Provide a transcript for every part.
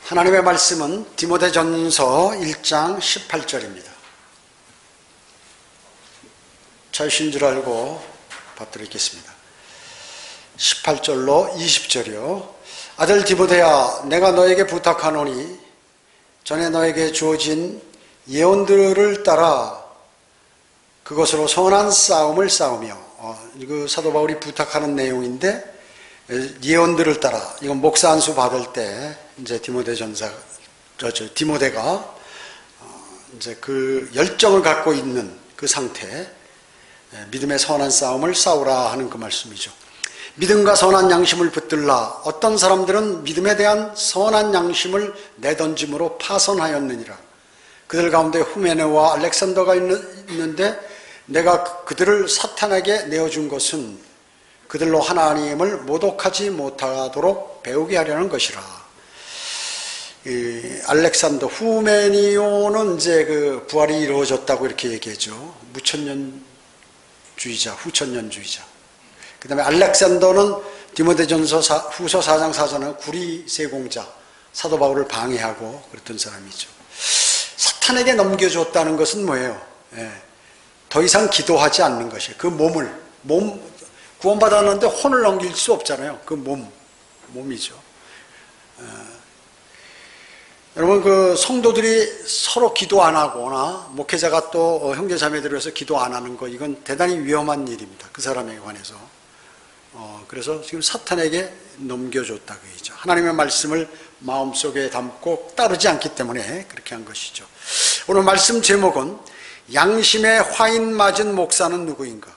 하나님의 말씀은 디모데전서 1장 18절입니다. 자유신 줄 알고 받들겠습니다. 18절로 20절이요. 아들 디모데야, 내가 너에게 부탁하노니 전에 너에게 주어진 예언들을 따라 그것으로 선한 싸움을 싸우며, 그 사도 바울이 부탁하는 내용인데, 예언들을 따라, 이건 목사 안수 받을 때 이제 디모데가 이제 그 열정을 갖고 있는 그 상태, 믿음의 선한 싸움을 싸우라 하는 그 말씀이죠. 믿음과 선한 양심을 붙들라. 어떤 사람들은 믿음에 대한 선한 양심을 내던짐으로 파선하였느니라. 그들 가운데 후메네와 알렉산더가 있는데 내가 그들을 사탄에게 내어준 것은 그들로 하나님을 모독하지 못하도록 배우게 하려는 것이라. 알렉산더, 후메니오는 이제 그 부활이 이루어졌다고 이렇게 얘기하죠. 무천년주의자, 후천년주의자. 그 다음에 알렉산더는 디모데전서 후서 4장 4절은 구리세공자, 사도 바울을 방해하고 그랬던 사람이죠. 사탄에게 넘겨줬다는 것은 뭐예요? 더 이상 기도하지 않는 것이에요. 그 몸 구원받았는데 혼을 넘길 수 없잖아요. 그 몸이죠. 여러분, 그 성도들이 서로 기도 안 하거나 목회자가 또 형제자매들을 위해서 기도 안 하는 거, 이건 대단히 위험한 일입니다. 그 사람에 관해서. 그래서 지금 사탄에게 넘겨줬다 그 얘기죠. 하나님의 말씀을 마음속에 담고 따르지 않기 때문에 그렇게 한 것이죠. 오늘 말씀 제목은 양심에 화인 맞은 목사는 누구인가?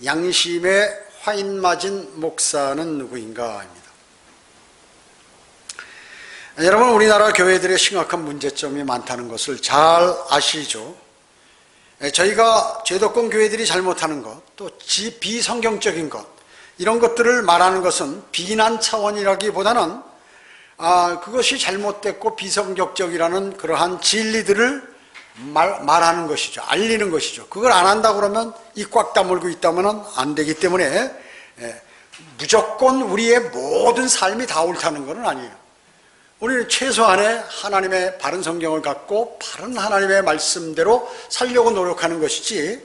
양심에 화인 맞은 목사는 누구인가입니다. 여러분, 우리나라 교회들의 심각한 문제점이 많다는 것을 잘 아시죠? 저희가 죄도권 교회들이 잘못하는 것, 또 비성경적인 것, 이런 것들을 말하는 것은 비난 차원이라기보다는 그것이 잘못됐고 비성경적이라는 그러한 진리들을 말하는 것이죠. 알리는 것이죠. 그걸 안 한다고 그러면 입 꽉 다물고 있다면 안 되기 때문에 무조건 우리의 모든 삶이 다 옳다는 것은 아니에요. 우리는 최소한의 하나님의 바른 성경을 갖고 바른 하나님의 말씀대로 살려고 노력하는 것이지,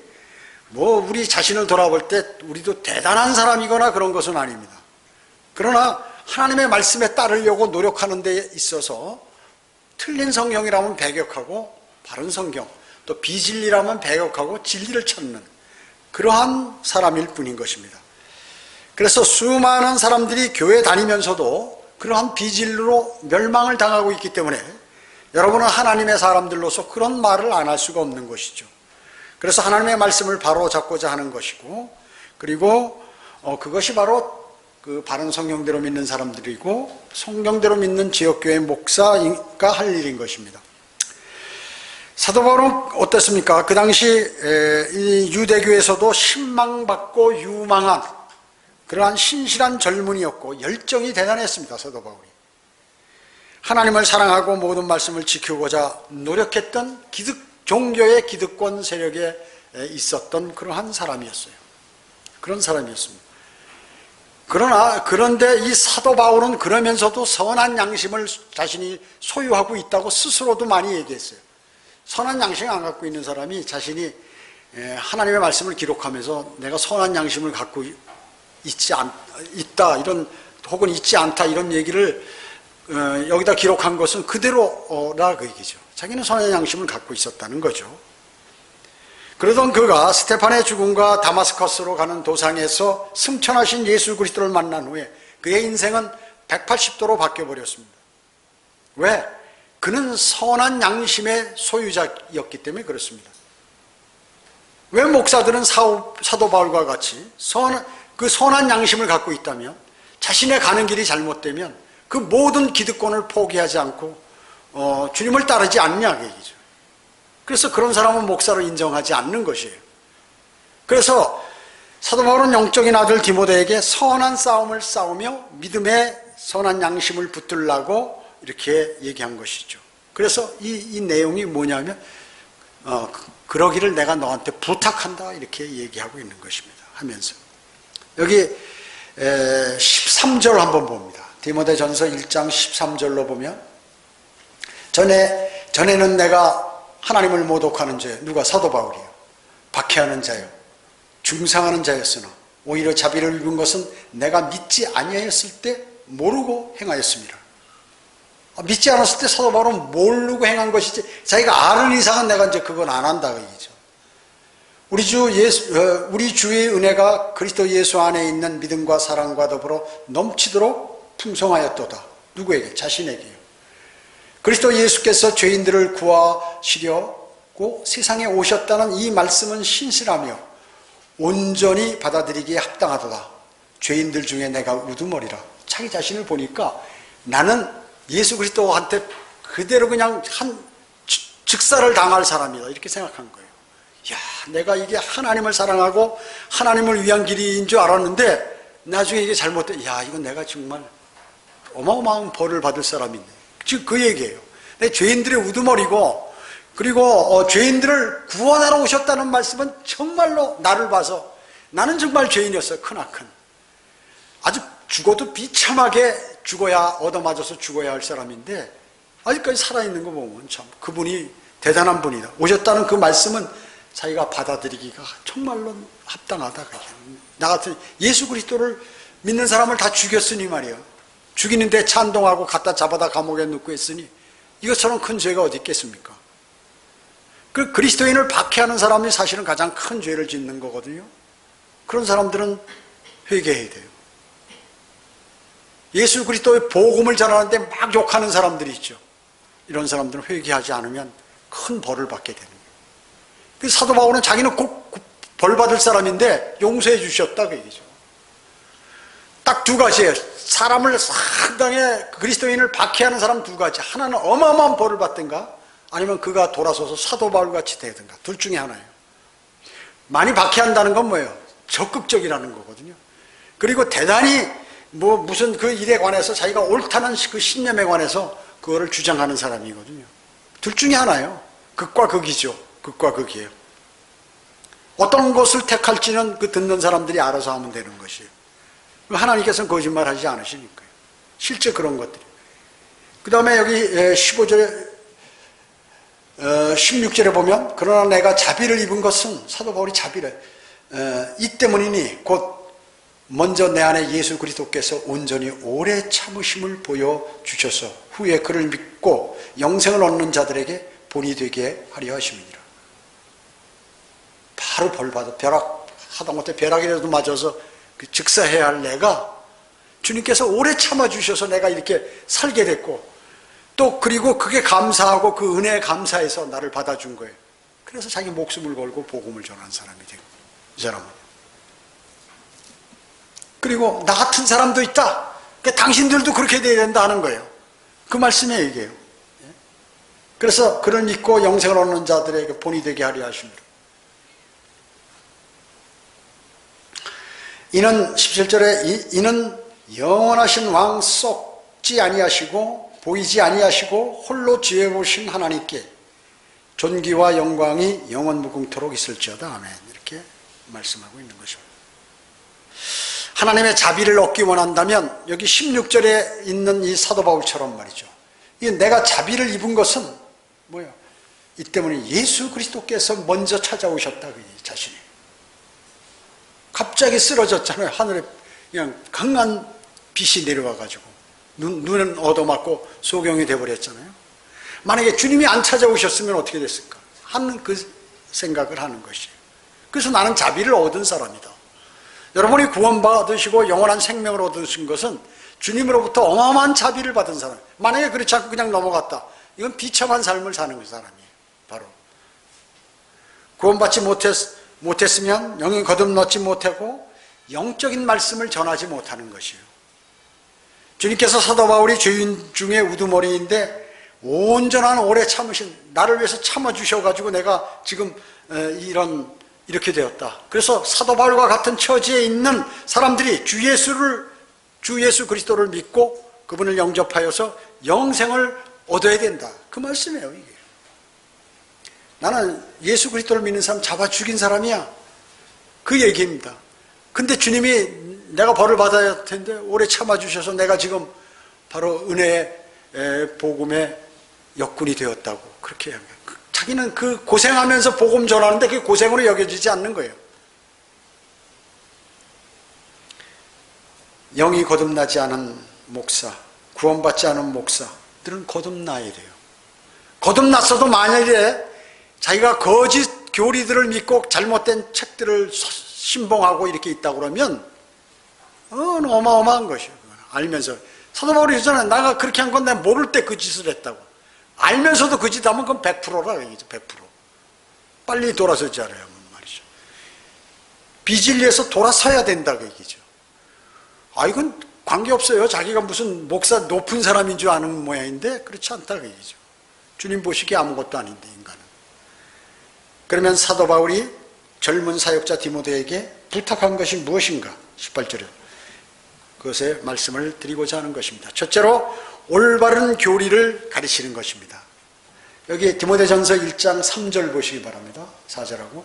우리 자신을 돌아볼 때 우리도 대단한 사람이거나 그런 것은 아닙니다. 그러나 하나님의 말씀에 따르려고 노력하는 데 있어서 틀린 성경이라면 배격하고 바른 성경, 또 비진리라면 배격하고 진리를 찾는 그러한 사람일 뿐인 것입니다. 그래서 수많은 사람들이 교회 다니면서도 그러한 비진리로 멸망을 당하고 있기 때문에 여러분은 하나님의 사람들로서 그런 말을 안 할 수가 없는 것이죠. 그래서 하나님의 말씀을 바로 잡고자 하는 것이고, 그리고 그것이 바로 그 바른 성경대로 믿는 사람들이고 성경대로 믿는 지역교회 목사가 할 일인 것입니다. 사도 바울은 어땠습니까? 그 당시 이 유대교에서도 신망받고 유망한 그러한 신실한 젊은이였고 열정이 대단했습니다. 사도 바울이 하나님을 사랑하고 모든 말씀을 지키고자 노력했던 종교의 기득권 세력에 있었던 그러한 사람이었어요. 그런 사람이었습니다. 그런데 이 사도 바울은 그러면서도 선한 양심을 자신이 소유하고 있다고 스스로도 많이 얘기했어요. 선한 양심 안 갖고 있는 사람이 자신이 하나님의 말씀을 기록하면서 내가 선한 양심을 갖고 있다, 이런, 혹은 있지 않다, 이런 얘기를 여기다 기록한 것은 그대로라 그 얘기죠. 자기는 선한 양심을 갖고 있었다는 거죠. 그러던 그가 스테판의 죽음과 다마스커스로 가는 도상에서 승천하신 예수 그리스도를 만난 후에 그의 인생은 180도로 바뀌어버렸습니다. 왜? 그는 선한 양심의 소유자였기 때문에 그렇습니다. 왜 목사들은 사도 바울과 같이 그 선한 양심을 갖고 있다면, 자신의 가는 길이 잘못되면 그 모든 기득권을 포기하지 않고 주님을 따르지 않냐 그 얘기죠. 그래서 그런 사람은 목사로 인정하지 않는 것이에요. 그래서 사도 바울은 영적인 아들 디모데에게 선한 싸움을 싸우며 믿음의 선한 양심을 붙들라고 이렇게 얘기한 것이죠. 그래서 이 내용이 뭐냐면 그러기를 내가 너한테 부탁한다, 이렇게 얘기하고 있는 것입니다. 하면서 여기 13절 한번 봅니다. 디모데전서 1장 13절로 보면 전에는 내가 하나님을 모독하는 자, 누가? 사도 바울이요. 박해하는 자요, 중상하는 자였으나 오히려 자비를 입은 것은 내가 믿지 아니하였을 때 모르고 행하였습니다. 믿지 않았을 때 사도 바울은 모르고 행한 것이지 자기가 아는 이상은 내가 이제 그건 안 한다 그 얘기죠. 우리 주의 은혜가 그리스도 예수 안에 있는 믿음과 사랑과 더불어 넘치도록 풍성하였도다. 누구에게? 자신에게요. 그리스도 예수께서 죄인들을 구하시려고 세상에 오셨다는 이 말씀은 신실하며 온전히 받아들이기에 합당하도다. 죄인들 중에 내가 우두머리라. 자기 자신을 보니까 나는 예수 그리스도한테 그대로 그냥 즉사를 당할 사람이다 이렇게 생각한 거예요. 야, 내가 이게 하나님을 사랑하고 하나님을 위한 길인 줄 알았는데 나중에 이게 잘못돼. 야, 이건 내가 정말 어마어마한 벌을 받을 사람이네. 지금 그 얘기예요. 내 죄인들의 우두머리고, 그리고 죄인들을 구원하러 오셨다는 말씀은 정말로 나를 봐서 나는 정말 죄인이었어요. 크나큰. 아주 죽어도 비참하게 죽어야, 얻어맞아서 죽어야 할 사람인데 아직까지 살아있는 거 보면 참 그분이 대단한 분이다. 오셨다는 그 말씀은 자기가 받아들이기가 정말로 합당하다. 나 같은 예수 그리스도를 믿는 사람을 다 죽였으니 말이야. 죽이는데 찬동하고 갖다 잡아다 감옥에 넣고 했으니 이것처럼 큰 죄가 어디 있겠습니까? 그 그리스도인을 박해하는 사람이 사실은 가장 큰 죄를 짓는 거거든요. 그런 사람들은 회개해야 돼요. 예수 그리스도의 복음을 전하는데 막 욕하는 사람들이 있죠. 이런 사람들은 회개하지 않으면 큰 벌을 받게 되는 거예요. 그래서 사도 바울은 자기는 꼭 벌 받을 사람인데 용서해 주셨다 그 얘기죠. 딱 두 가지예요. 사람을 상당히 그리스도인을 박해하는 사람 두 가지. 하나는 어마어마한 벌을 받든가 아니면 그가 돌아서서 사도 바울같이 되든가. 둘 중에 하나예요. 많이 박해한다는 건 뭐예요? 적극적이라는 거거든요. 그리고 대단히 무슨 그 일에 관해서 자기가 옳다는 그 신념에 관해서 그거를 주장하는 사람이거든요. 둘 중에 하나예요. 극과 극이죠. 극과 극이에요. 어떤 것을 택할지는 그 듣는 사람들이 알아서 하면 되는 것이에요. 하나님께서는 거짓말하지 않으시니까요. 실제 그런 것들이. 그 다음에 여기 15절에 16절에 보면 그러나 내가 자비를 입은 것은 사도 바울이 자비를 이 때문이니 곧 먼저 내 안에 예수 그리스도께서 온전히 오래 참으심을 보여주셔서 후에 그를 믿고 영생을 얻는 자들에게 본이 되게 하려 하심이니라. 바로 벌받아 벼락 하다못해 벼락이라도 맞아서 즉사해야 할 내가 주님께서 오래 참아주셔서 내가 이렇게 살게 됐고 또 그리고 그게 감사하고 그 은혜에 감사해서 나를 받아준 거예요. 그래서 자기 목숨을 걸고 복음을 전한 사람이 되고 이 사람은. 그리고 나 같은 사람도 있다. 그러니까 당신들도 그렇게 돼야 된다 하는 거예요. 그 말씀에 얘기해요. 그래서 그를 믿고 영생을 얻는 자들에게 본이 되게 하려 하십니다. 이는 17절에 이는 영원하신 왕 썩지 아니하시고 보이지 아니하시고 홀로 지혜로우신 하나님께 존귀와 영광이 영원 무궁토록 있을지어다. 아멘. 이렇게 말씀하고 있는 것입니다. 하나님의 자비를 얻기 원한다면 여기 16절에 있는 이 사도 바울처럼 말이죠. 이 내가 자비를 입은 것은 뭐예요? 이 때문에 예수 그리스도께서 먼저 찾아오셨다. 그 자신이. 갑자기 쓰러졌잖아요. 하늘에 그냥 강한 빛이 내려와가지고 눈은 얻어맞고 소경이 돼버렸잖아요. 만약에 주님이 안 찾아오셨으면 어떻게 됐을까 하는 그 생각을 하는 것이에요. 그래서 나는 자비를 얻은 사람이다. 여러분이 구원받으시고 영원한 생명을 얻으신 것은 주님으로부터 어마어마한 자비를 받은 사람. 만약에 그렇지 않고 그냥 넘어갔다, 이건 비참한 삶을 사는 그 사람이에요. 바로 구원받지 못했으면 영이 거듭넣지 못하고 영적인 말씀을 전하지 못하는 것이에요. 주님께서 사도 바울이 죄인 중에 우두머리인데 온전한 오래 참으신 나를 위해서 참아주셔가지고 내가 지금 이렇게 되었다. 그래서 사도 바울과 같은 처지에 있는 사람들이 주 예수 그리스도를 믿고 그분을 영접하여서 영생을 얻어야 된다. 그 말씀이에요. 이게. 나는 예수 그리스도를 믿는 사람 잡아 죽인 사람이야. 그 얘기입니다. 근데 주님이 내가 벌을 받아야 할 텐데 오래 참아주셔서 내가 지금 바로 은혜의 복음에 역군이 되었다고 그렇게 합니다. 자기는 그 고생하면서 복음 전하는데 그게 고생으로 여겨지지 않는 거예요. 영이 거듭나지 않은 목사, 구원받지 않은 목사들은 거듭나야 돼요. 거듭났어도 만약에 자기가 거짓 교리들을 믿고 잘못된 책들을 신봉하고 이렇게 있다고 그러면 어마어마한 것이에요. 알면서 사도 바울이 그러잖아요. 내가 그렇게 한 건 내가 모를 때 그 짓을 했다고. 알면서도 그 짓 하면 그건 100%라 얘기죠. 100%. 빨리 돌아서지 않아요 말이죠. 비진리에서 돌아서야 된다고 얘기죠. 이건 관계없어요. 자기가 무슨 목사 높은 사람인 줄 아는 모양인데 그렇지 않다고 얘기죠. 주님 보시기에 아무것도 아닌데 인간은. 그러면 사도 바울이 젊은 사역자 디모데에게 부탁한 것이 무엇인가? 18절에 그것에 말씀을 드리고자 하는 것입니다. 첫째로 올바른 교리를 가르치는 것입니다. 여기 디모데전서 1장 3절 보시기 바랍니다. 4절하고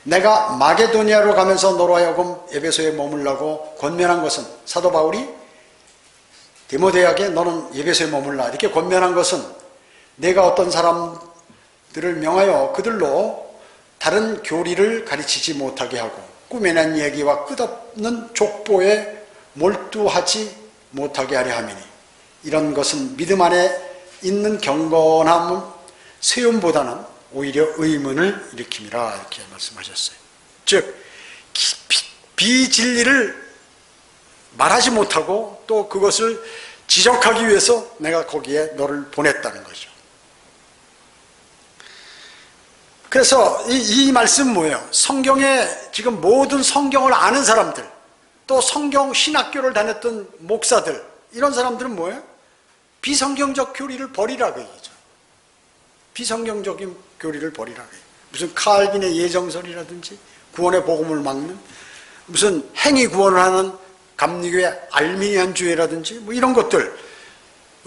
내가 마게도니아로 가면서 너로 하여금 에베소에 머물라고 권면한 것은 사도 바울이 디모데에게 너는 에베소에 머물라 이렇게 권면한 것은 내가 어떤 사람들을 명하여 그들로 다른 교리를 가르치지 못하게 하고 꿈에 난 얘기와 끝없는 족보에 몰두하지 못하게 하려 함이니 이런 것은 믿음 안에 있는 경건함은 세움보다는 오히려 의문을 일으킵니다. 이렇게 말씀하셨어요. 즉 비진리를 말하지 못하고 또 그것을 지적하기 위해서 내가 거기에 너를 보냈다는 거죠. 그래서 이 말씀은 뭐예요? 성경에 지금 모든 성경을 아는 사람들 또 성경 신학교를 다녔던 목사들 이런 사람들은 뭐예요? 비성경적 교리를 버리라고 얘기죠. 비성경적인 교리를 버리라고 해요. 무슨 칼빈의 예정설이라든지 구원의 복음을 막는 무슨 행위 구원을 하는 감리교의 알미니안주의라든지 뭐 이런 것들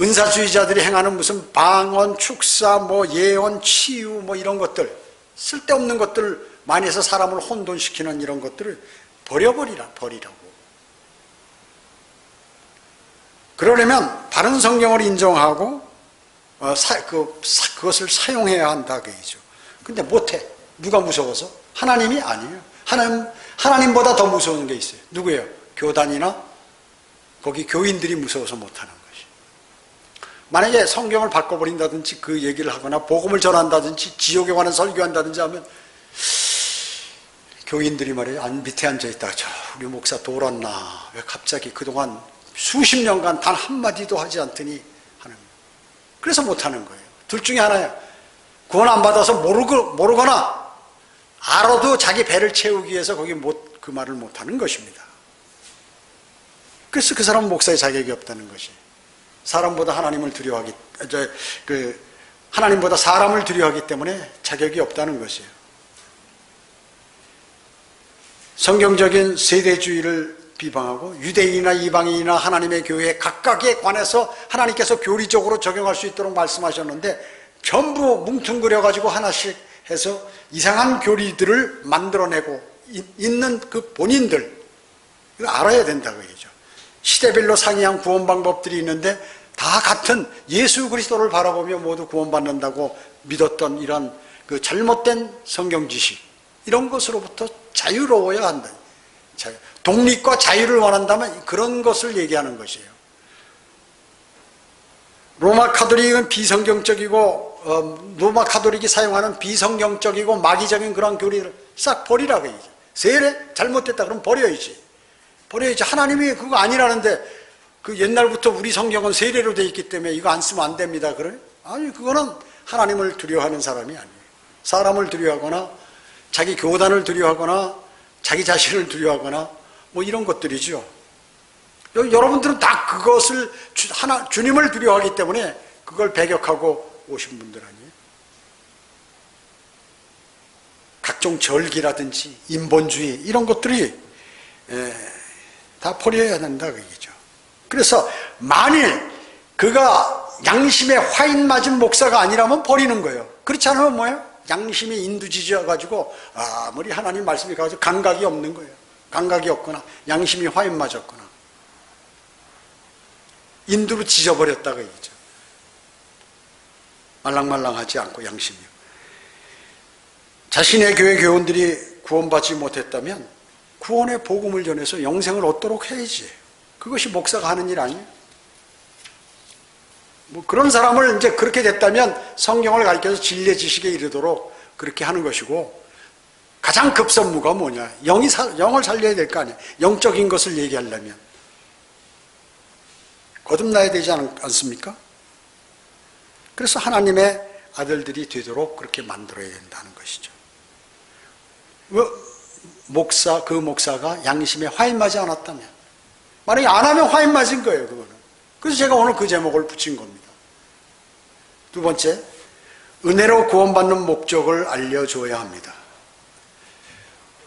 은사주의자들이 행하는 무슨 방언, 축사, 뭐 예언, 치유 뭐 이런 것들 쓸데없는 것들 많이 해서 사람을 혼돈시키는 이런 것들을 버리라고. 그러려면 바른 성경을 인정하고 그것을 사용해야 한다 그 얘기죠. 근데 못해. 누가 무서워서? 하나님이 아니에요. 하나님보다 더 무서운 게 있어요. 누구예요? 교단이나 거기 교인들이 무서워서 못하는 것이. 만약에 성경을 바꿔버린다든지 그 얘기를 하거나 복음을 전한다든지 지옥에 관한 설교한다든지 하면 교인들이 말이에요. 밑에 앉아있다가 우리 목사 돌았나 왜 갑자기 그동안 수십 년간 단 한마디도 하지 않더니 하는 거예요. 그래서 못하는 거예요. 둘 중에 하나예요. 구원 안 받아서 모르거나 알아도 자기 배를 채우기 위해서 거기 그 말을 못하는 것입니다. 그래서 그 사람은 목사의 자격이 없다는 것이. 사람보다 하나님을 하나님보다 사람을 두려워하기 때문에 자격이 없다는 것이에요. 성경적인 세대주의를 비방하고 유대인이나 이방인이나 하나님의 교회 각각에 관해서 하나님께서 교리적으로 적용할 수 있도록 말씀하셨는데 전부 뭉뚱그려가지고 하나씩 해서 이상한 교리들을 만들어내고 있는 그 본인들 이거 알아야 된다고 얘기죠. 시대별로 상이한 구원 방법들이 있는데 다 같은 예수 그리스도를 바라보며 모두 구원받는다고 믿었던 이런 그 잘못된 성경 지식 이런 것으로부터 자유로워야 한다. 독립과 자유를 원한다면 그런 것을 얘기하는 것이에요. 로마 카톨릭은 비성경적이고 로마 카톨릭이 사용하는 비성경적이고 마귀적인 그런 교리를 싹 버리라고 얘기죠. 세례 잘못됐다 그러면 버려야지. 하나님이 그거 아니라는데 그 옛날부터 우리 성경은 세례로 되어 있기 때문에 이거 안 쓰면 안 됩니다. 그래? 아니 그거는 하나님을 두려워하는 사람이 아니에요. 사람을 두려워하거나 자기 교단을 두려워하거나 자기 자신을 두려워하거나 뭐 이런 것들이죠. 여러분들은 다 그것을 주님을 두려워하기 때문에 그걸 배격하고 오신 분들 아니에요? 각종 절기라든지 인본주의 이런 것들이 다 버려야 된다 그 얘기죠. 그래서 만일 그가 양심에 화인 맞은 목사가 아니라면 버리는 거예요. 그렇지 않으면 뭐예요? 양심이 인두지져가지고 아무리 하나님 말씀이 가지고 감각이 없는 거예요. 감각이 없거나 양심이 화인 맞았거나 인두로 지져버렸다고 얘기죠. 말랑말랑하지 않고 양심이요. 자신의 교회 교원들이 구원받지 못했다면 구원의 복음을 전해서 영생을 얻도록 해야지. 그것이 목사가 하는 일 아니에요? 뭐 그런 사람을 이제 그렇게 됐다면 성경을 가르쳐서 진리의 지식에 이르도록 그렇게 하는 것이고, 가장 급선무가 뭐냐? 영을 살려야 될 거 아니에요. 영적인 것을 얘기하려면 거듭나야 되지 않습니까? 그래서 하나님의 아들들이 되도록 그렇게 만들어야 된다는 것이죠. 그 목사가 양심에 화인 맞지 않았다면, 만약에 안 하면 화인 맞은 거예요, 그거는. 그래서 제가 오늘 그 제목을 붙인 겁니다. 두 번째, 은혜로 구원받는 목적을 알려줘야 합니다.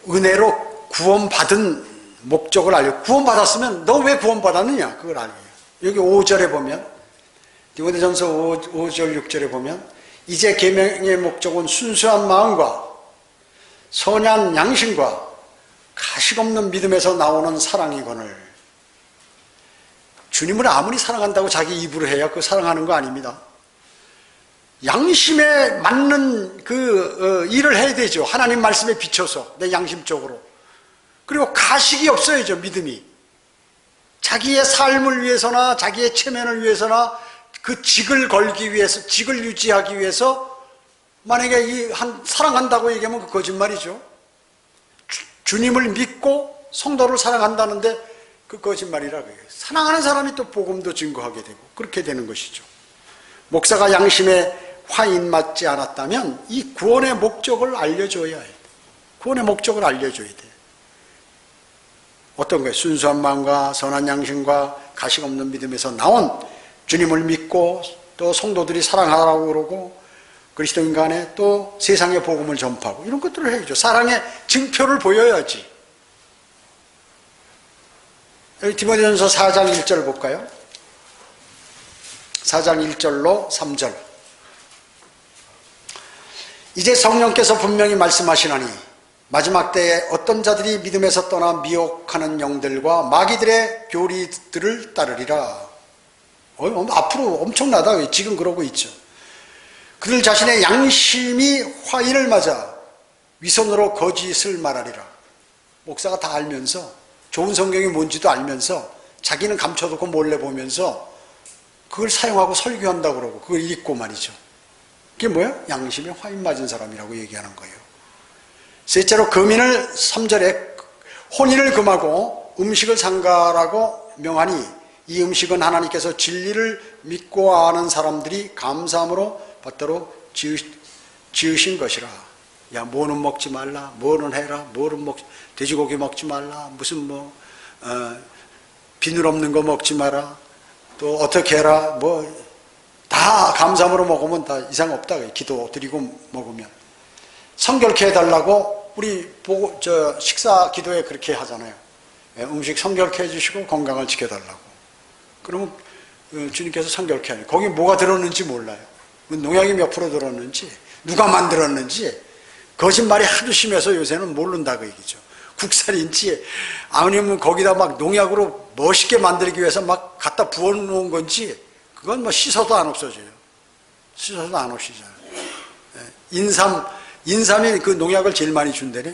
은혜로 구원받은 목적을 구원받았으면 너 왜 구원받았느냐? 그걸 알려요. 여기 5절에 보면, 디모데전서 5절 6절에 보면, 이제 계명의 목적은 순수한 마음과 선한 양심과 가식없는 믿음에서 나오는 사랑이거늘. 주님을 아무리 사랑한다고 자기 입으로 해야 그 사랑하는 거 아닙니다. 양심에 맞는 일을 해야 되죠. 하나님 말씀에 비춰서 내 양심적으로. 그리고 가식이 없어야죠. 믿음이. 자기의 삶을 위해서나 자기의 체면을 위해서나 그 직을 걸기 위해서, 직을 유지하기 위해서, 만약에 사랑한다고 얘기하면 그 거짓말이죠. 주님을 믿고 성도를 사랑한다는데 그 거짓말이라고 해요. 사랑하는 사람이 또 복음도 증거하게 되고 그렇게 되는 것이죠. 목사가 양심에 화인 맞지 않았다면 이 구원의 목적을 알려줘야 해요. 구원의 목적을 알려줘야 돼요. 어떤 거예요? 순수한 마음과 선한 양심과 가식 없는 믿음에서 나온, 주님을 믿고 또 성도들이 사랑하라고 그러고 그리스도인 간에 또 세상의 복음을 전파하고 이런 것들을 해야죠. 사랑의 증표를 보여야지. 여기 디모데전서 4장 1절 볼까요? 4장 1절로 3절. 이제 성령께서 분명히 말씀하시나니 마지막 때에 어떤 자들이 믿음에서 떠나 미혹하는 영들과 마귀들의 교리들을 따르리라. 앞으로 엄청나다. 지금 그러고 있죠. 그들 자신의 양심이 화인을 맞아 위선으로 거짓을 말하리라. 목사가 다 알면서, 좋은 성경이 뭔지도 알면서 자기는 감춰두고 몰래 보면서 그걸 사용하고 설교한다고 그러고 그걸 읽고 말이죠. 그게 뭐예요? 양심에 화인 맞은 사람이라고 얘기하는 거예요. 셋째로 금인을 3절에 혼인을 금하고 음식을 상가라고 명하니 이 음식은 하나님께서 진리를 믿고 아는 사람들이 감사함으로 받도록 지으신 것이라. 야, 뭐는 먹지 말라, 뭐는 해라, 돼지고기 먹지 말라, 무슨 비늘 없는 거 먹지 마라, 또 어떻게 해라, 다 감사함으로 먹으면 다 이상 없다. 기도 드리고 먹으면. 성결케 해달라고 우리 식사 기도에 그렇게 하잖아요. 음식 성결케 해주시고 건강을 지켜달라고. 그러면 주님께서 성결케 하니 거기 뭐가 들었는지 몰라요. 농약이 몇 프로 들었는지, 누가 만들었는지, 거짓말이 하도 심해서 요새는 모른다 그 얘기죠. 국산인지 아니면 거기다 막 농약으로 멋있게 만들기 위해서 막 갖다 부어놓은 건지, 그건 씻어도 안 없어져요. 씻어도 안 없어져요. 인삼이 그 농약을 제일 많이 준대네.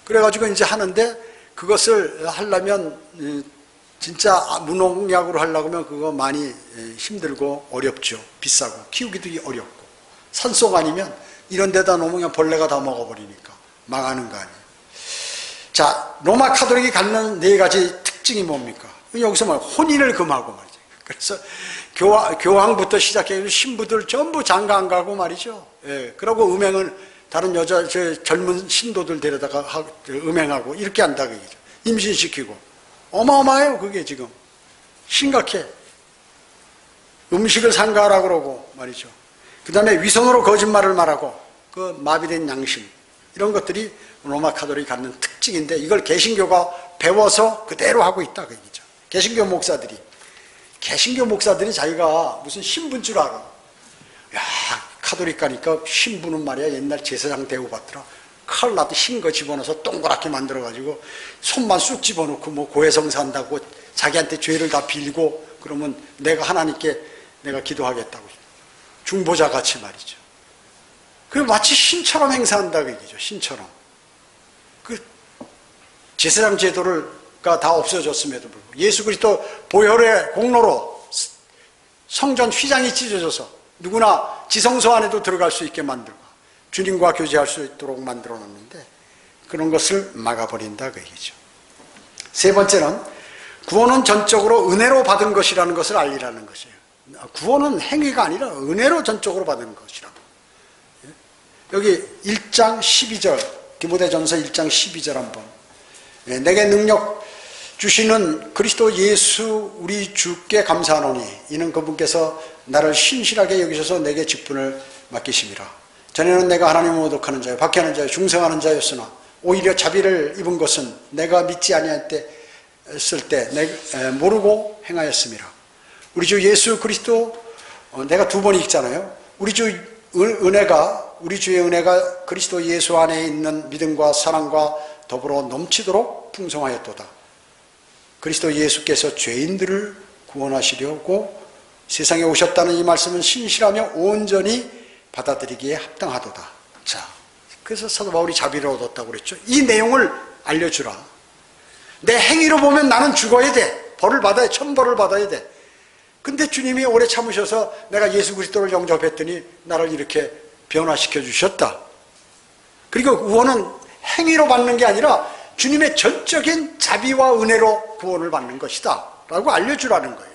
그래가지고 이제 하는데, 그것을 하려면 진짜 무농약으로 하려고 하면 그거 많이 힘들고 어렵죠. 비싸고 키우기도 어렵고, 산속 아니면 이런 데다 놓으면 벌레가 다 먹어버리니까 망하는 거 아니에요. 자, 로마 카톨릭이 갖는 4가지 특징이 뭡니까? 여기서 혼인을 금하고 말이죠. 그래서 교황부터 시작해서 신부들 전부 장가 안 가고 말이죠. 그러고 음행을 다른 젊은 신도들 데려다가 음행하고 이렇게 한다 그 얘기죠. 임신시키고. 어마어마해요. 그게 지금 심각해. 음식을 상가하라고 그러고 말이죠. 그 다음에 위선으로 거짓말을 말하고, 그 마비된 양심, 이런 것들이 로마 카톨릭이 갖는 특징인데, 이걸 개신교가 배워서 그대로 하고 있다 그 얘기죠. 개신교 목사들이 자기가 무슨 신부인 줄 알아. 야, 카톨릭 가니까 신부는 말이야 옛날 제사장 대우받더라. 칼 나도 흰 거 집어넣어서 동그랗게 만들어가지고 손만 쑥 집어넣고 고해성사 한다고 자기한테 죄를 다 빌고, 그러면 내가 하나님께 내가 기도하겠다고. 중보자 같이 말이죠. 그 마치 신처럼 행사한다 그 얘기죠. 신처럼. 그 제사장 제도가 다 없어졌음에도 불구하고 예수 그리스도 보혈의 공로로 성전 휘장이 찢어져서 누구나 지성소 안에도 들어갈 수 있게 만들고 주님과 교제할 수 있도록 만들어 놨는데 그런 것을 막아버린다 그 얘기죠. 세 번째는 구원은 전적으로 은혜로 받은 것이라는 것을 알리라는 것이에요. 구원은 행위가 아니라 은혜로 전적으로 받은 것이라고. 여기 1장 12절 디모데전서 1장 12절 한번 내게 능력 주시는 그리스도 예수 우리 주께 감사하노니 이는 그분께서 나를 신실하게 여기셔서 내게 직분을 맡기심이라. 전에는 내가 하나님을 모독하는 자요 박해하는 자요 중생하는 자였으나 오히려 자비를 입은 것은 내가 믿지 아니했을 때 모르고 행하였음이라. 우리 주 예수 그리스도 내가 두 번 읽잖아요. 우리 주의 은혜가 그리스도 예수 안에 있는 믿음과 사랑과 더불어 넘치도록 풍성하였도다. 그리스도 예수께서 죄인들을 구원하시려고 세상에 오셨다는 이 말씀은 신실하며 온전히 받아들이기에 합당하도다. 자, 그래서 사도 바울이 자비를 얻었다고 그랬죠. 이 내용을 알려주라. 내 행위로 보면 나는 죽어야 돼. 벌을 받아야 천벌을 받아야 돼. 근데 주님이 오래 참으셔서 내가 예수 그리스도를 영접했더니 나를 이렇게 변화시켜 주셨다. 그리고 구원은 행위로 받는 게 아니라 주님의 전적인 자비와 은혜로 구원을 받는 것이다 라고 알려주라는 거예요.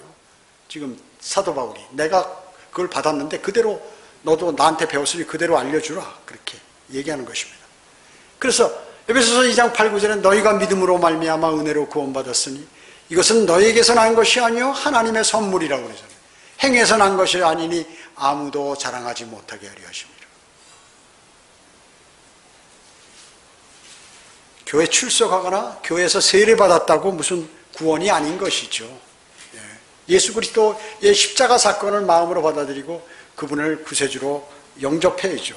지금 사도 바울이 내가 그걸 받았는데 그대로 너도 나한테 배웠으니 그대로 알려주라 그렇게 얘기하는 것입니다. 그래서 에베소서 2장 8, 9절에 너희가 믿음으로 말미암아 은혜로 구원받았으니 이것은 너희에게서 난 것이 아니요 하나님의 선물이라고 그러잖아요. 행해서 난 것이 아니니 아무도 자랑하지 못하게 하려 하십니다. 교회 출석하거나 교회에서 세례받았다고 무슨 구원이 아닌 것이죠. 예수 그리스도의 십자가 사건을 마음으로 받아들이고 그분을 구세주로 영접해야죠.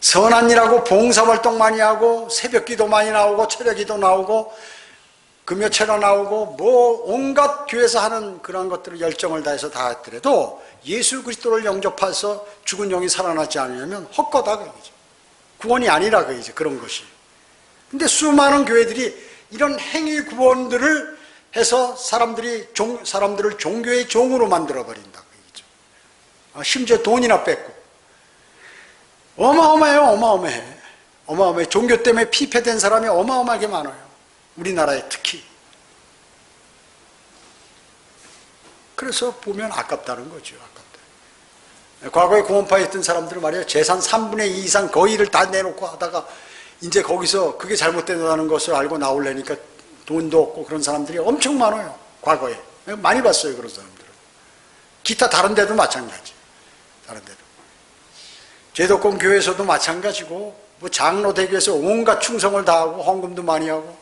선한 일하고 봉사활동 많이 하고 새벽기도 많이 나오고 철야기도 나오고 금요체로 나오고 뭐 온갖 교회에서 하는 그런 것들을 열정을 다해서 다 했더라도 예수 그리스도를 영접해서 죽은 영이 살아나지 않으려면 헛거다 그 얘기죠. 구원이 아니라 그 얘기죠. 그런 것이. 근데 수많은 교회들이 이런 행위 구원들을 해서 사람들을 종교의 종으로 만들어버린다 그 얘기죠. 심지어 돈이나 뺏고 어마어마해요. 어마어마해. 종교 때문에 피폐된 사람이 어마어마하게 많아요. 우리나라에 특히. 그래서 보면 아깝다는 거죠. 과거에 구원파에 있던 사람들은 말이에요. 재산 3분의 2 이상 거의를 다 내놓고 하다가 이제 거기서 그게 잘못된다는 것을 알고 나오려니까 돈도 없고 그런 사람들이 엄청 많아요. 과거에. 많이 봤어요. 그런 사람들은. 기타 다른 데도 마찬가지. 다른 데도. 제도권 교회에서도 마찬가지고 뭐 장로 대교에서 온갖 충성을 다하고 헌금도 많이 하고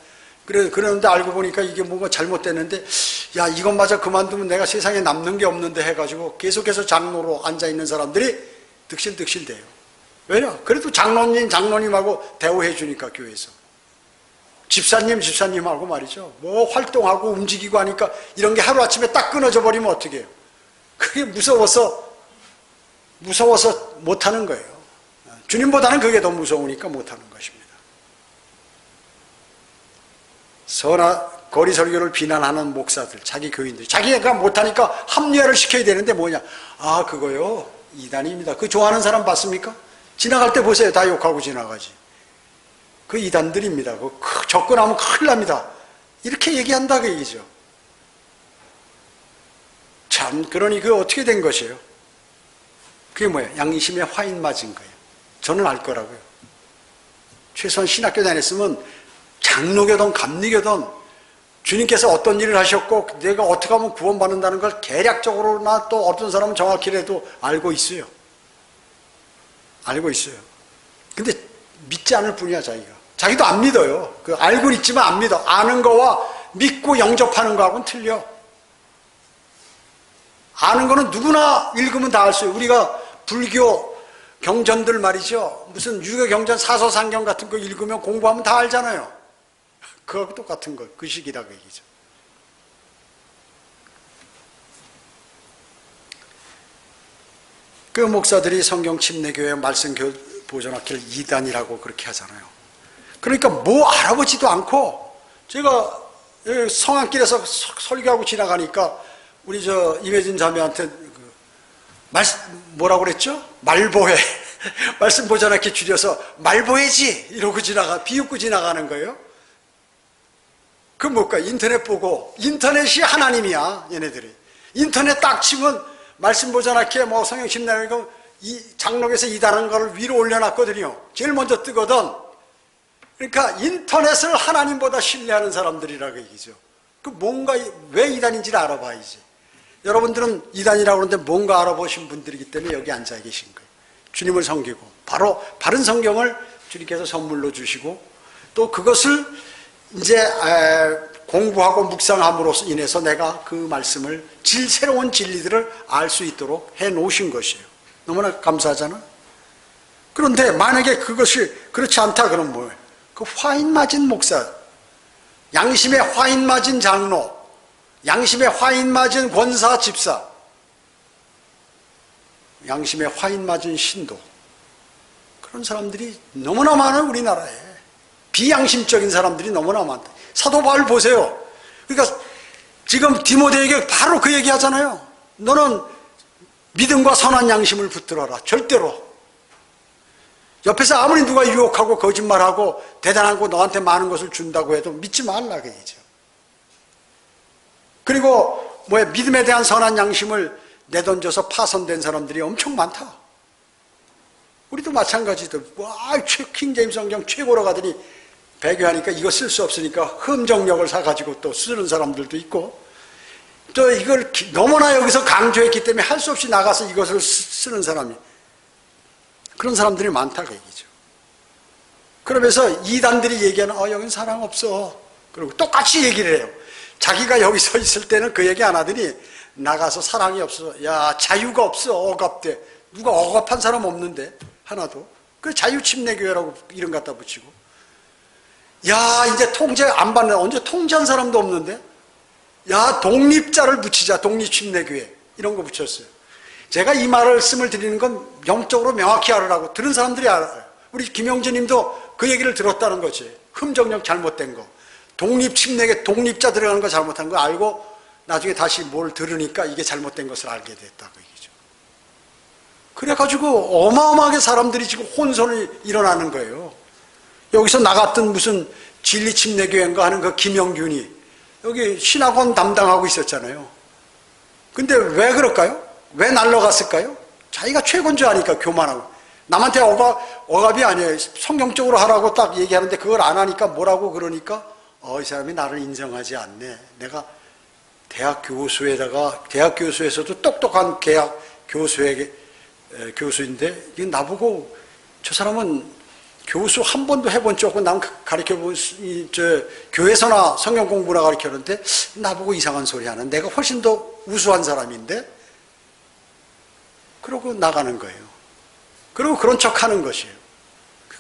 그러는데 알고 보니까 이게 뭔가 잘못됐는데 야 이것마저 그만두면 내가 세상에 남는 게 없는데 해가지고 계속해서 장로로 앉아있는 사람들이 득실득실 돼요. 왜냐? 그래도 장로님하고 대우해 주니까 교회에서 집사님하고 말이죠. 뭐 활동하고 움직이고 하니까 이런 게 하루아침에 딱 끊어져 버리면 어떻게 해요? 그게 무서워서 못하는 거예요. 주님보다는 그게 더 무서우니까 못하는 것입니다. 거리 설교를 비난하는 목사들, 자기 교인들, 자기가 못하니까 합리화를 시켜야 되는데 뭐냐? 아, 그거요? 이단입니다. 그 좋아하는 사람 봤습니까? 지나갈 때 보세요. 다 욕하고 지나가지. 그 이단들입니다. 그 접근하면 큰일 납니다. 이렇게 얘기한다 그 얘기죠. 참, 그러니 그게 어떻게 된 것이에요? 그게 뭐예요? 양심에 화인 맞은 거예요. 저는 알 거라고요. 최소한 신학교 다녔으면 장로교든 감리교든 주님께서 어떤 일을 하셨고 내가 어떻게 하면 구원받는다는 걸 대략적으로나 또 어떤 사람은 정확히라도 알고 있어요. 알고 있어요. 근데 믿지 않을 뿐이야 자기가. 자기도 안 믿어요. 그 알고는 있지만 안 믿어. 아는 거와 믿고 영접하는 거하고는 틀려. 아는 거는 누구나 읽으면 다 알 수 있어요. 우리가 불교 경전들 말이죠. 무슨 유교 경전 사서상경 같은 거 읽으면 공부하면 다 알잖아요. 그거하고 똑같은 거, 그 식이라고 얘기죠. 그 목사들이 성경 침례교회 말씀 보존학회를 이단이라고 그렇게 하잖아요. 그러니까 뭐 알아보지도 않고, 제가 성안길에서 설교하고 지나가니까 우리 임혜진 자매한테 뭐라고 그랬죠? 말보회. 말씀 보존학회 줄여서 말보회지 이러고 비웃고 지나가는 거예요. 그 뭘까? 인터넷 보고, 인터넷이 하나님이야 얘네들이. 인터넷 딱 치면 말씀 보존학회 뭐 성경 침례교회 이 장로교에서 이단한 걸 위로 올려놨거든요. 제일 먼저 뜨거든. 그러니까 인터넷을 하나님보다 신뢰하는 사람들이라고 얘기죠. 그 뭔가 왜 이단인지를 알아봐야지. 여러분들은 이단이라고 그러는데 뭔가 알아보신 분들이기 때문에 여기 앉아 계신 거예요. 주님을 섬기고 바로 바른 성경을 주님께서 선물로 주시고 또 그것을 이제 공부하고 묵상함으로써 인해서 내가 그 말씀을 새로운 진리들을 알 수 있도록 해 놓으신 것이에요. 너무나 감사하잖아. 그런데 만약에 그것이 그렇지 않다 그러면 뭐예요? 그 화인 맞은 목사, 양심에 화인 맞은 장로, 양심에 화인 맞은 권사 집사, 양심에 화인 맞은 신도, 그런 사람들이 너무나 많아요. 우리나라에 비양심적인 사람들이 너무나 많다. 사도 바울 보세요. 그러니까 지금 디모데에게 바로 그 얘기 하잖아요. 너는 믿음과 선한 양심을 붙들어라. 절대로 옆에서 아무리 누가 유혹하고 거짓말하고 대단하고 너한테 많은 것을 준다고 해도 믿지 말라 그 얘기죠. 그리고 믿음에 대한 선한 양심을 내던져서 파손된 사람들이 엄청 많다. 우리도 마찬가지도 킹제임스 성경 최고로 가더니 배교하니까 이거 쓸 수 없으니까 흠정력을 사가지고 또 쓰는 사람들도 있고, 또 이걸 너무나 여기서 강조했기 때문에 할 수 없이 나가서 이것을 쓰는 사람이, 그런 사람들이 많다 그 얘기죠. 그러면서 이단들이 얘기하는 여긴 사랑 없어. 그리고 똑같이 얘기를 해요. 자기가 여기 서 있을 때는 그 얘기 안 하더니 나가서 사랑이 없어. 야, 자유가 없어. 억압돼. 누가 억압한 사람 없는데 하나도. 그 자유침례교회라고 이름 갖다 붙이고. 야, 이제 통제 안 받는, 언제 통제한 사람도 없는데? 야, 독립자를 붙이자. 독립침례교회. 이런 거 붙였어요. 제가 이 말씀을 드리는 건 영적으로 명확히 알으라고. 들은 사람들이 알아요. 우리 김영재 님도 그 얘기를 들었다는 거지. 흠정력 잘못된 거. 독립침례교회, 독립자 들어가는 거 잘못한 거 알고 나중에 다시 뭘 들으니까 이게 잘못된 것을 알게 됐다고 얘기죠. 그래가지고 어마어마하게 사람들이 지금 혼선이 일어나는 거예요. 여기서 나갔던 무슨 진리침례교회인가 하는 그 김영균이 여기 신학원 담당하고 있었잖아요. 근데 왜 그럴까요? 왜 날라갔을까요? 자기가 최고인 줄 아니까 교만하고. 남한테 억압이 아니에요. 성경적으로 하라고 딱 얘기하는데 그걸 안 하니까 뭐라고 그러니까 이 사람이 나를 인정하지 않네. 내가 대학 교수에서도 똑똑한 교수인데 이게 나보고 저 사람은 교수 한 번도 해본 적 없고 남 가르쳐본 교회에서나 성경 공부나 가르쳤는데 나보고 이상한 소리 하는, 내가 훨씬 더 우수한 사람인데, 그러고 나가는 거예요. 그리고 그런 척 하는 것이에요.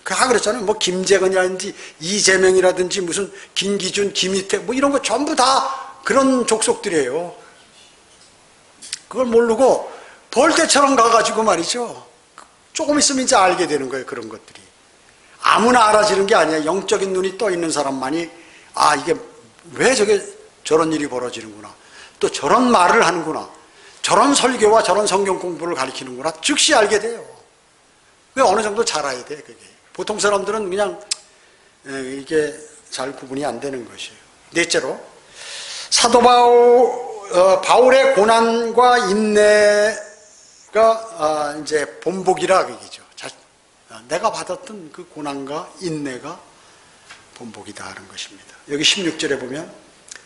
그랬잖아요. 뭐 김재근이라든지 이재명이라든지 무슨 김기준, 김희택 뭐 이런 거 전부 다 그런 족속들이에요. 그걸 모르고 벌떼처럼 가가지고 말이죠. 조금 있으면 이제 알게 되는 거예요. 그런 것들이. 아무나 알아지는 게 아니야. 영적인 눈이 떠 있는 사람만이 이게 왜 저런 일이 벌어지는구나. 또 저런 말을 하는구나. 저런 설교와 저런 성경 공부를 가리키는구나. 즉시 알게 돼요. 왜 어느 정도 잘 알아야 돼, 그게. 보통 사람들은 그냥 이게 잘 구분이 안 되는 것이에요. 넷째로, 사도 바울의 고난과 인내가 이제 본복이라 얘기죠. 내가 받았던 그 고난과 인내가 본복이다 하는 것입니다. 여기 16절에 보면,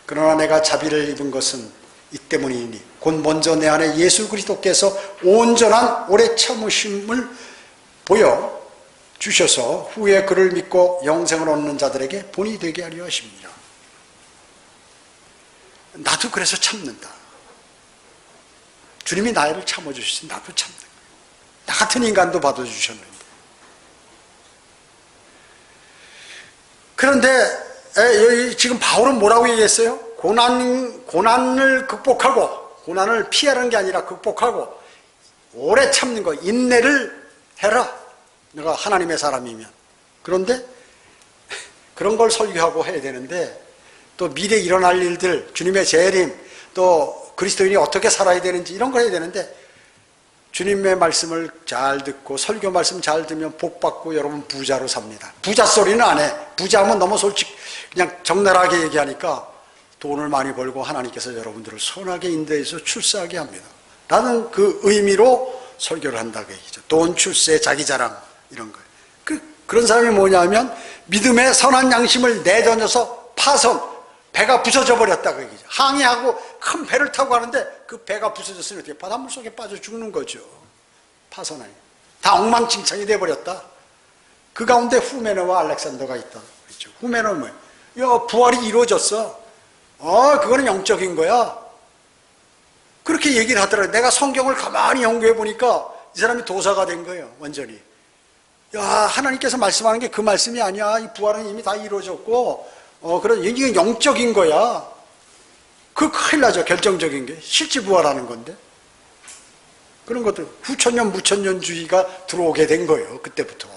그러나 내가 자비를 입은 것은 이 때문이니 곧 먼저 내 안에 예수 그리스도께서 온전한 오래 참으심을 보여 주셔서 후에 그를 믿고 영생을 얻는 자들에게 본이 되게 하려 하십니다. 나도 그래서 참는다. 주님이 나를 참아주시지 나도 참는 거예요. 나 같은 인간도 받아주셨는데. 그런데 여기 지금 바울은 뭐라고 얘기했어요? 고난을 극복하고, 고난을 피하는 게 아니라 극복하고 오래 참는 거, 인내를 해라. 내가 하나님의 사람이면. 그런데 그런 걸 설교하고 해야 되는데 또 미래에 일어날 일들, 주님의 재림, 또 그리스도인이 어떻게 살아야 되는지 이런 걸 해야 되는데 주님의 말씀을 잘 듣고 설교 말씀 잘 들으면 복 받고 여러분 부자로 삽니다. 부자 소리는 안 해. 부자하면 너무 솔직 그냥 적나라하게 얘기하니까 돈을 많이 벌고 하나님께서 여러분들을 선하게 인도해서 출세하게 합니다. 라는 그 의미로 설교를 한다고 얘기죠. 돈, 출세, 자기 자랑 이런 거. 그런 사람이 뭐냐면 믿음의 선한 양심을 내던져서 파손, 배가 부서져 버렸다고 얘기죠. 항해하고 큰 배를 타고 가는데 그 배가 부서졌으니 어떻게 바닷물 속에 빠져 죽는 거죠. 파손하니. 다 엉망진창이 돼버렸다. 그 가운데 후메네와 알렉산더가 있다. 그렇죠. 후메네는 뭐예요? 야, 부활이 이루어졌어. 그거는 영적인 거야. 그렇게 얘기를 하더라고요. 내가 성경을 가만히 연구해 보니까 이 사람이 도사가 된 거예요. 완전히. 야, 하나님께서 말씀하는 게 그 말씀이 아니야. 이 부활은 이미 다 이루어졌고, 그런, 이게 영적인 거야. 그 큰일 나죠. 결정적인 게. 실제 부활하는 건데. 그런 것들, 후천년, 무천년주의가 들어오게 된 거예요. 그때부터.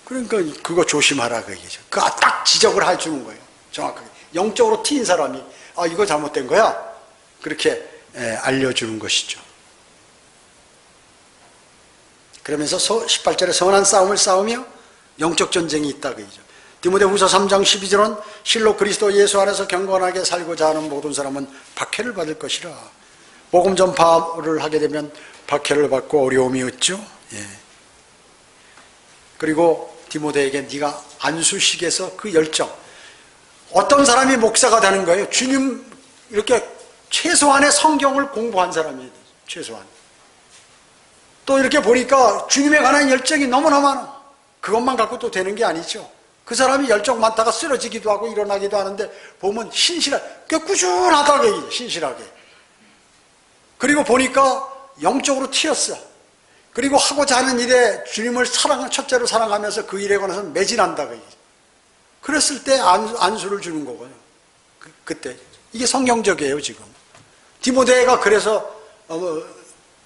그러니까 그거 조심하라. 그 얘기죠. 그거 딱 지적을 해주는 거예요. 정확하게. 영적으로 튀인 사람이, 이거 잘못된 거야. 그렇게 알려주는 것이죠. 그러면서 18절에 선한 싸움을 싸우며 영적 전쟁이 있다 그 얘기죠. 디모데후서 3장 12절은 실로 그리스도 예수 안에서 경건하게 살고자 하는 모든 사람은 박해를 받을 것이라. 복음 전파를 하게 되면 박해를 받고 어려움이 있죠. 예. 그리고 디모데에게 네가 안수식에서 그 열정. 어떤 사람이 목사가 되는 거예요? 주님 이렇게 최소한의 성경을 공부한 사람이에요. 최소한. 또 이렇게 보니까 주님에 관한 열정이 너무나 많아. 그것만 갖고 또 되는 게 아니죠. 그 사람이 열정 많다가 쓰러지기도 하고 일어나기도 하는데 보면 신실하게, 꾸준하다고 얘기해. 신실하게. 그리고 보니까 영적으로 튀었어. 그리고 하고자 하는 일에 주님을 첫째로 사랑하면서 그 일에 관해서 매진한다고 얘기해. 그랬을 때 안수를 주는 거거든요. 그때. 이게 성경적이에요, 지금. 디모데가 그래서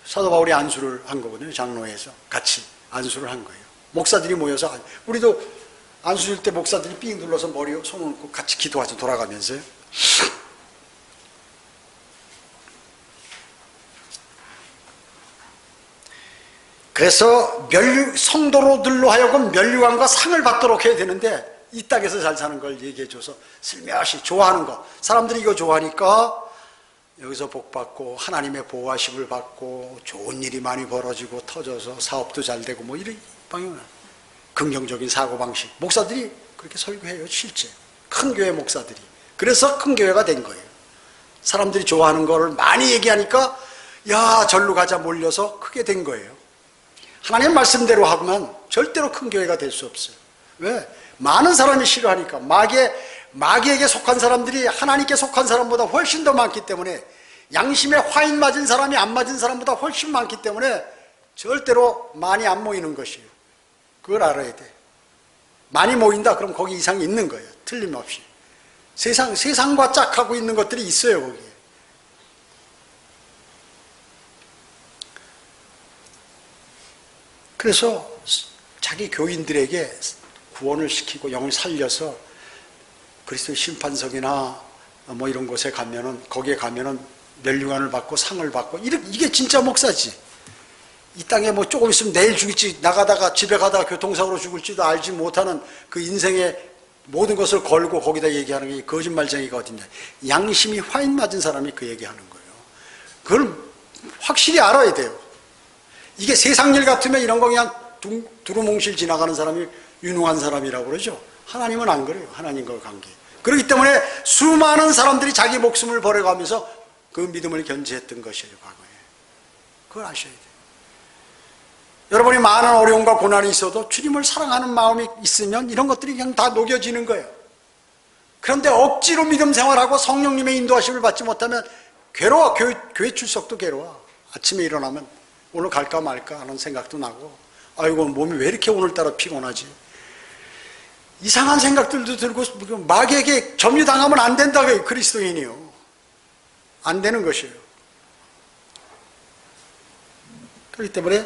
사도 바울이 안수를 한 거거든요. 장로회에서 같이 안수를 한 거예요. 목사들이 모여서. 우리도 안수 줄 때 목사들이 삥 눌러서 머리에 손을 얹고 같이 기도하죠. 돌아가면서요. 그래서 성도로들로 하여금 면류관과 상을 받도록 해야 되는데 이 땅에서 잘 사는 걸 얘기해줘서 슬며시 좋아하는 거. 사람들이 이거 좋아하니까 여기서 복받고 하나님의 보호하심을 받고 좋은 일이 많이 벌어지고 터져서 사업도 잘 되고 뭐 이런 방향은 긍정적인 사고방식. 목사들이 그렇게 설교해요. 실제 큰 교회 목사들이. 그래서 큰 교회가 된 거예요. 사람들이 좋아하는 거를 많이 얘기하니까 야 절로 가자 몰려서 크게 된 거예요. 하나님 말씀대로 하면 절대로 큰 교회가 될 수 없어요. 왜? 많은 사람이 싫어하니까. 마귀에게 속한 사람들이 하나님께 속한 사람보다 훨씬 더 많기 때문에 양심에 화인 맞은 사람이 안 맞은 사람보다 훨씬 많기 때문에 절대로 많이 안 모이는 것이에요. 그걸 알아야 돼. 많이 모인다 그럼 거기 이상이 있는 거예요. 틀림없이. 세상과 짝하고 있는 것들이 있어요. 거기에. 그래서 자기 교인들에게 구원을 시키고 영을 살려서 그리스도의 심판석이나 뭐 이런 곳에 가면은 거기에 가면은 면류관을 받고 상을 받고 이게 진짜 목사지. 이 땅에 뭐 조금 있으면 내일 죽을지 나가다가 집에 가다가 교통사고로 죽을지도 알지 못하는 그 인생의 모든 것을 걸고 거기다 얘기하는 게 거짓말쟁이가 어딨냐. 양심이 화인 맞은 사람이 그 얘기하는 거예요. 그걸 확실히 알아야 돼요. 이게 세상 일 같으면 이런 거 그냥 두루뭉실 지나가는 사람이 유능한 사람이라고 그러죠. 하나님은 안 그래요. 하나님과 관계. 그렇기 때문에 수많은 사람들이 자기 목숨을 버려가면서 그 믿음을 견지했던 것이에요. 과거에. 그걸 아셔야 돼요. 여러분이 많은 어려움과 고난이 있어도 주님을 사랑하는 마음이 있으면 이런 것들이 그냥 다 녹여지는 거예요. 그런데 억지로 믿음 생활하고 성령님의 인도하심을 받지 못하면 괴로워. 교회 출석도 괴로워. 아침에 일어나면 오늘 갈까 말까 하는 생각도 나고 아이고 몸이 왜 이렇게 오늘따라 피곤하지. 이상한 생각들도 들고 마귀에게 점유당하면 안 된다고요. 그리스도인이요. 안 되는 것이에요. 그렇기 때문에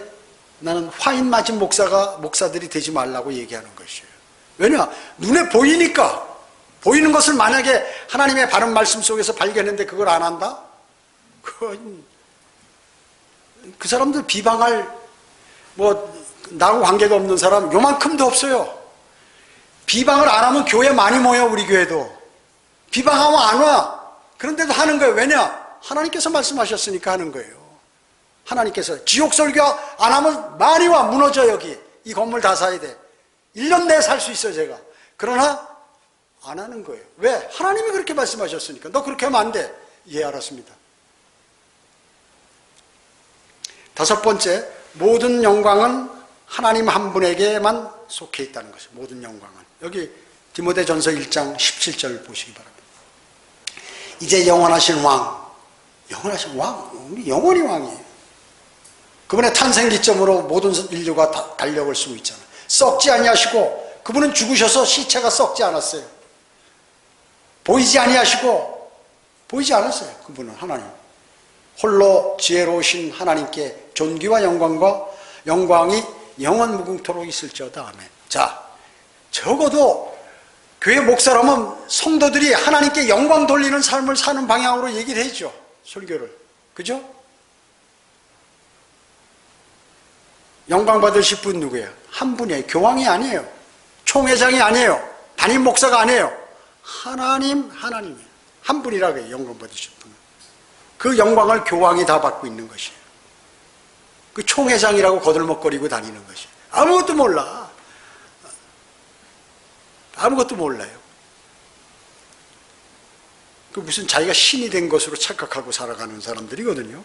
나는 화인 맞은 목사들이 되지 말라고 얘기하는 것이에요. 왜냐? 눈에 보이니까. 보이는 것을 만약에 하나님의 바른 말씀 속에서 발견했는데 그걸 안 한다? 그 사람들 비방할, 나하고 관계가 없는 사람 요만큼도 없어요. 비방을 안 하면 교회 많이 모여, 우리 교회도. 비방하면 안 와. 그런데도 하는 거예요. 왜냐? 하나님께서 말씀하셨으니까 하는 거예요. 하나님께서. 지옥 설교 안 하면 많이 와. 무너져, 여기. 이 건물 다 사야 돼. 1년 내에 살 수 있어, 제가. 그러나 안 하는 거예요. 왜? 하나님이 그렇게 말씀하셨으니까. 너 그렇게 하면 안 돼. 예, 알았습니다. 다섯 번째, 모든 영광은 하나님 한 분에게만 속해 있다는 것이죠. 모든 영광은. 여기 디모데전서 1장 17절 보시기 바랍니다. 이제 영원하신 왕, 우리 영원히 왕이에요. 그분의 탄생 기점으로 모든 인류가 다 달력을 쓰고 있잖아요. 썩지 아니하시고, 그분은 죽으셔서 시체가 썩지 않았어요. 보이지 아니하시고, 보이지 않았어요. 그분은 하나님. 홀로 지혜로우신 하나님께 존귀와 영광이 영원 무궁토록 있을지어다. 아멘. 자, 적어도 교회 목사라면 성도들이 하나님께 영광 돌리는 삶을 사는 방향으로 얘기를 해줘. 설교를. 그죠? 영광 받으실 분 누구예요? 한 분이에요. 교황이 아니에요. 총회장이 아니에요. 담임 목사가 아니에요. 하나님이에요. 한 분이라고 해요. 영광 받으실 분은. 그 영광을 교황이 다 받고 있는 것이에요. 그 총회장이라고 거들먹거리고 다니는 것이에요. 아무것도 몰라. 아무것도 몰라요. 그 무슨 자기가 신이 된 것으로 착각하고 살아가는 사람들이거든요.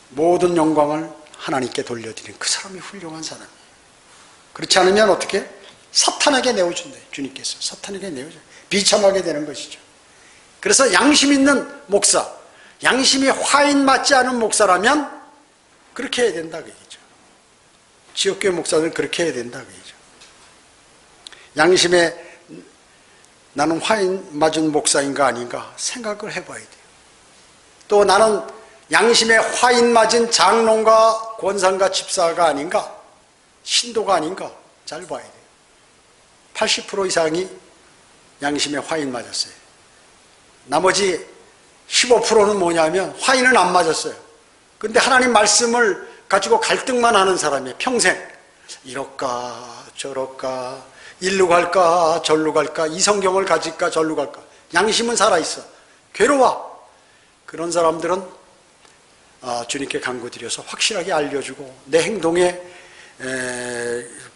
모든 영광을 하나님께 돌려드리는 그 사람이 훌륭한 사람이에요. 그렇지 않으면 어떻게? 사탄에게 내어준대. 주님께서 사탄에게 내어줘. 비참하게 되는 것이죠. 그래서 양심 있는 목사, 양심이 화인 맞지 않은 목사라면 그렇게 해야 된다 그 얘기죠. 지역교회 목사들은 그렇게 해야 된다 그 얘기죠. 양심에 나는 화인 맞은 목사인가 아닌가 생각을 해봐야 돼요. 또 나는 양심에 화인 맞은 장로가 권사가 집사가 아닌가, 신도가 아닌가 잘 봐야 돼요. 80% 이상이 양심에 화인 맞았어요. 나머지 15%는 뭐냐면 화인은 안 맞았어요. 근데 하나님 말씀을 가지고 갈등만 하는 사람이에요. 평생 이럴까 저럴까, 일로 갈까 절로 갈까, 이 성경을 가질까 절로 갈까. 양심은 살아있어. 괴로워. 그런 사람들은 주님께 간구드려서 확실하게 알려주고 내 행동에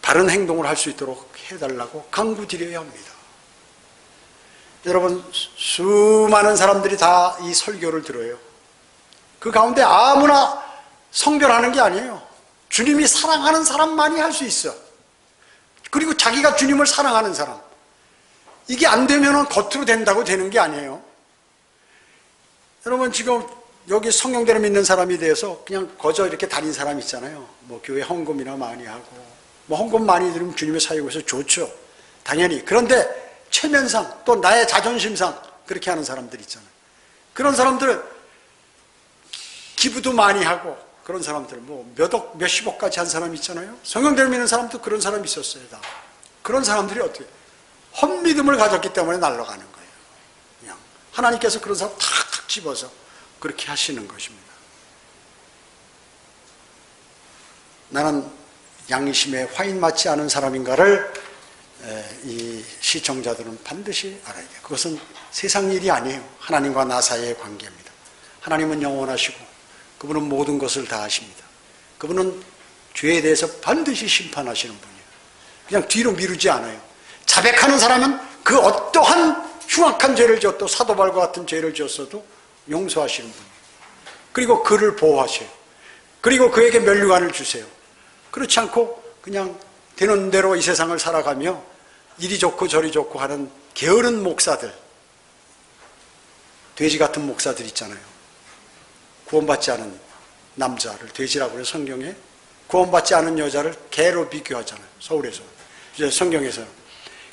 바른 행동을 할 수 있도록 해달라고 간구드려야 합니다. 여러분, 수많은 사람들이 다 이 설교를 들어요. 그 가운데 아무나 성결하는 게 아니에요. 주님이 사랑하는 사람만이 할 수 있어. 그리고 자기가 주님을 사랑하는 사람. 이게 안 되면 겉으로 된다고 되는 게 아니에요. 여러분, 지금 여기 성령대로 믿는 사람이 돼서 그냥 거저 이렇게 다닌 사람 있잖아요. 뭐 교회 헌금이나 많이 하고, 뭐 헌금 많이 드리면 주님의 사역에서 좋죠. 당연히. 그런데 체면상 또 나의 자존심상 그렇게 하는 사람들 있잖아요. 그런 사람들 기부도 많이 하고, 그런 사람들 뭐 몇억 몇십억까지 한 사람 있잖아요. 성령대로 믿는 사람도 그런 사람이 있었어요. 다. 그런 사람들이 어떻게 헛믿음을 가졌기 때문에 날아가는 거예요. 그냥 하나님께서 그런 사람 탁탁 집어서 그렇게 하시는 것입니다. 나는 양심에 화인 맞지 않은 사람인가를 이 시청자들은 반드시 알아야 돼요. 그것은 세상 일이 아니에요. 하나님과 나 사이의 관계입니다. 하나님은 영원하시고 그분은 모든 것을 다 아십니다. 그분은 죄에 대해서 반드시 심판하시는 분이에요. 그냥 뒤로 미루지 않아요. 자백하는 사람은 그 어떠한 흉악한 죄를 지었도, 사도발과 같은 죄를 지었어도 용서하시는 분이에요. 그리고 그를 보호하셔요. 그리고 그에게 면류관을 주세요. 그렇지 않고 그냥 되는 대로 이 세상을 살아가며 이리 좋고 저리 좋고 하는 게으른 목사들, 돼지 같은 목사들 있잖아요. 구원받지 않은 남자를 돼지라고 해요. 성경에 구원받지 않은 여자를 개로 비교하잖아요. 서울에서, 이제 성경에서.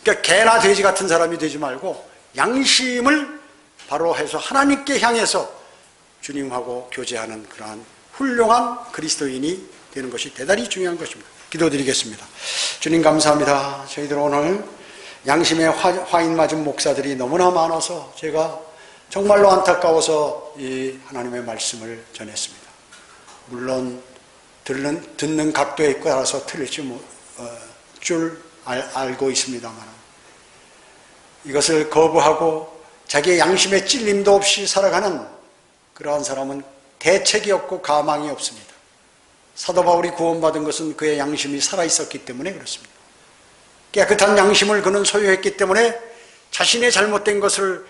그러니까 개나 돼지 같은 사람이 되지 말고 양심을 바로 해서 하나님께 향해서 주님하고 교제하는 그러한 훌륭한 그리스도인이 되는 것이 대단히 중요한 것입니다. 기도드리겠습니다. 주님 감사합니다. 저희들 오늘 양심의 화인 맞은 목사들이 너무나 많아서 제가 정말로 안타까워서 이 하나님의 말씀을 전했습니다. 물론 듣는 각도에 따라서 틀릴지 줄 알고 있습니다만 이것을 거부하고 자기의 양심에 찔림도 없이 살아가는 그러한 사람은 대책이 없고 가망이 없습니다. 사도 바울이 구원받은 것은 그의 양심이 살아있었기 때문에 그렇습니다. 깨끗한 양심을 그는 소유했기 때문에 자신의 잘못된 것을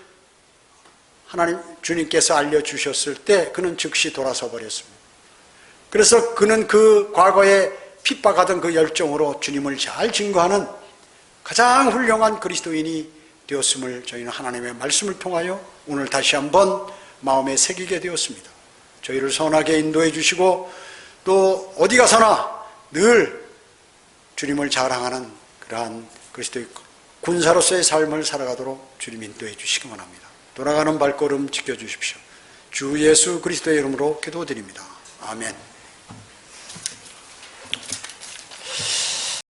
하나님 주님께서 알려주셨을 때 그는 즉시 돌아서 버렸습니다. 그래서 그는 그 과거에 핍박하던 그 열정으로 주님을 잘 증거하는 가장 훌륭한 그리스도인이 되었음을 저희는 하나님의 말씀을 통하여 오늘 다시 한번 마음에 새기게 되었습니다. 저희를 선하게 인도해 주시고 또 어디 가서나 늘 주님을 자랑하는 그러한 그리스도의 군사로서의 삶을 살아가도록 주님 인도해 주시기 원합니다. 돌아가는 발걸음 지켜주십시오. 주 예수 그리스도의 이름으로 기도드립니다. 아멘.